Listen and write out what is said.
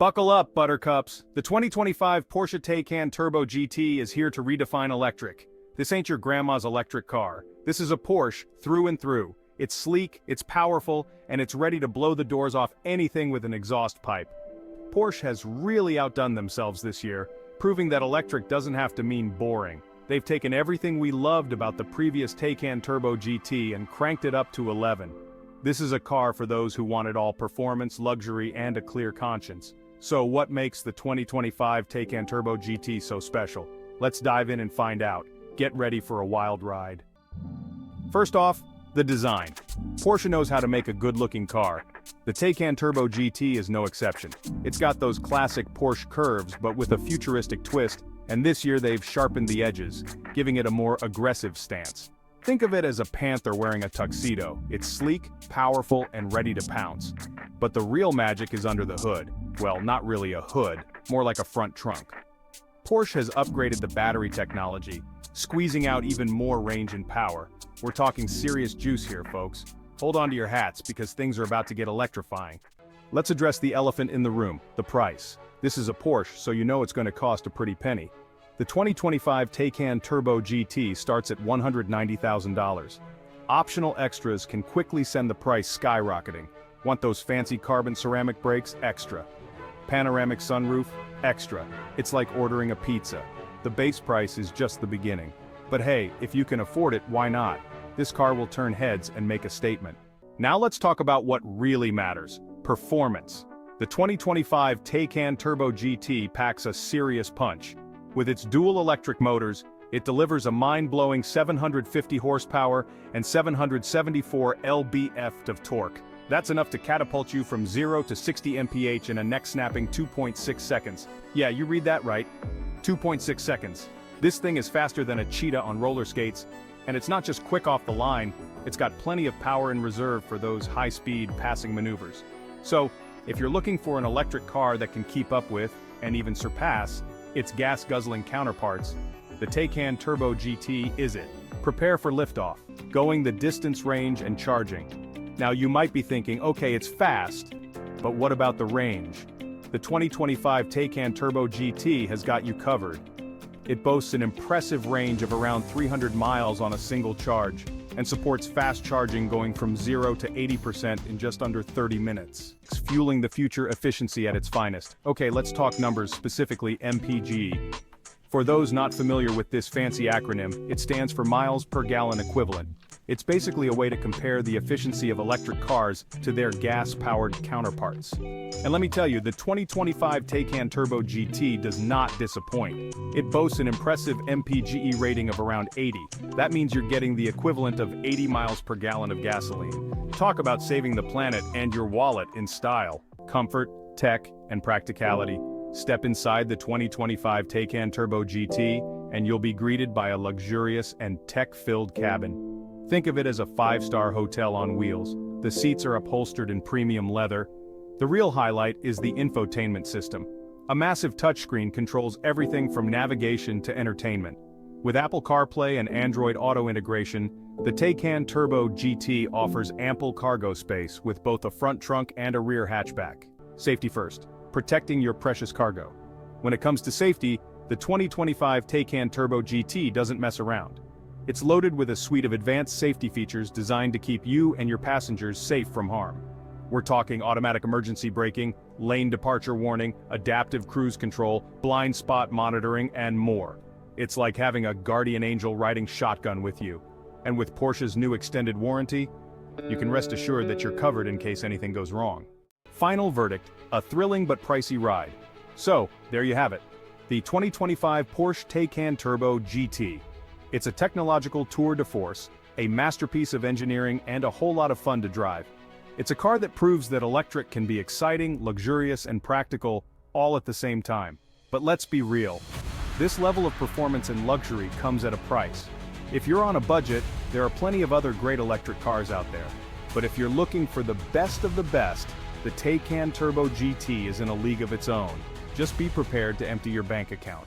Buckle up, buttercups. The 2025 Porsche Taycan Turbo GT is here to redefine electric. This ain't your grandma's electric car. This is a Porsche through and through. It's sleek, it's powerful, and it's ready to blow the doors off anything with an exhaust pipe. Porsche has really outdone themselves this year, proving that electric doesn't have to mean boring. They've taken everything we loved about the previous Taycan Turbo GT and cranked it up to 11. This is a car for those who wanted all performance, luxury, and a clear conscience. So what makes the 2025 Taycan Turbo GT so special? Let's dive in and find out. Get ready for a wild ride. First off, the design. Porsche knows how to make a good-looking car. The Taycan Turbo GT is no exception. It's got those classic Porsche curves but with a futuristic twist, and this year they've sharpened the edges, giving it a more aggressive stance. Think of it as a panther wearing a tuxedo. It's sleek, powerful, and ready to pounce. But the real magic is under the hood. Well, not really a hood, more like a front trunk. Porsche has upgraded the battery technology, squeezing out even more range and power. We're talking serious juice here, folks. Hold on to your hats because things are about to get electrifying. Let's address the elephant in the room, the price. This is a Porsche, so you know it's going to cost a pretty penny. The 2025 Taycan Turbo GT starts at $190,000. Optional extras can quickly send the price skyrocketing. Want those fancy carbon ceramic brakes? Extra. Panoramic sunroof? Extra. It's like ordering a pizza. The base price is just the beginning. But hey, if you can afford it, why not? This car will turn heads and make a statement. Now let's talk about what really matters: performance. The 2025 Taycan Turbo GT packs a serious punch. With its dual electric motors, it delivers a mind-blowing 750 horsepower and 774 lb-ft of torque. That's enough to catapult you from 0 to 60 mph in a neck-snapping 2.6 seconds. Yeah, you read that right. 2.6 seconds. This thing is faster than a cheetah on roller skates, and it's not just quick off the line, it's got plenty of power in reserve for those high-speed passing maneuvers. So, if you're looking for an electric car that can keep up with, and even surpass, its gas-guzzling counterparts, the Taycan Turbo GT is it. Prepare for liftoff, going the distance, range, and charging. Now you might be thinking, okay, it's fast, but what about the range? The 2025 Taycan Turbo GT has got you covered. It boasts an impressive range of around 300 miles on a single charge, and supports fast charging going from 0 to 80% in just under 30 minutes. It's fueling the future efficiency at its finest. Okay, let's talk numbers, specifically MPG. For those not familiar with this fancy acronym, it stands for miles per gallon equivalent. It's basically a way to compare the efficiency of electric cars to their gas-powered counterparts. And let me tell you, the 2025 Taycan Turbo GT does not disappoint. It boasts an impressive MPGe rating of around 80. That means you're getting the equivalent of 80 miles per gallon of gasoline. Talk about saving the planet and your wallet in style, comfort, tech, and practicality. Step inside the 2025 Taycan Turbo GT, and you'll be greeted by a luxurious and tech-filled cabin. Think of it as a 5-star hotel on wheels. The seats are upholstered in premium leather. The real highlight is the infotainment system. A massive touchscreen controls everything from navigation to entertainment. With Apple CarPlay and Android Auto integration, the Taycan Turbo GT offers ample cargo space with both a front trunk and a rear hatchback. Safety first, protecting your precious cargo. When it comes to safety, the 2025 Taycan Turbo GT doesn't mess around. It's loaded with a suite of advanced safety features designed to keep you and your passengers safe from harm. We're talking automatic emergency braking, lane departure warning, adaptive cruise control, blind spot monitoring, and more. It's like having a guardian angel riding shotgun with you. And with Porsche's new extended warranty, you can rest assured that you're covered in case anything goes wrong. Final verdict, a thrilling but pricey ride. So, there you have it. The 2025 Porsche Taycan Turbo GT. It's a technological tour de force, a masterpiece of engineering, and a whole lot of fun to drive. It's a car that proves that electric can be exciting, luxurious, and practical, all at the same time. But let's be real. This level of performance and luxury comes at a price. If you're on a budget, there are plenty of other great electric cars out there. But if you're looking for the best of the best, the Taycan Turbo GT is in a league of its own. Just be prepared to empty your bank account.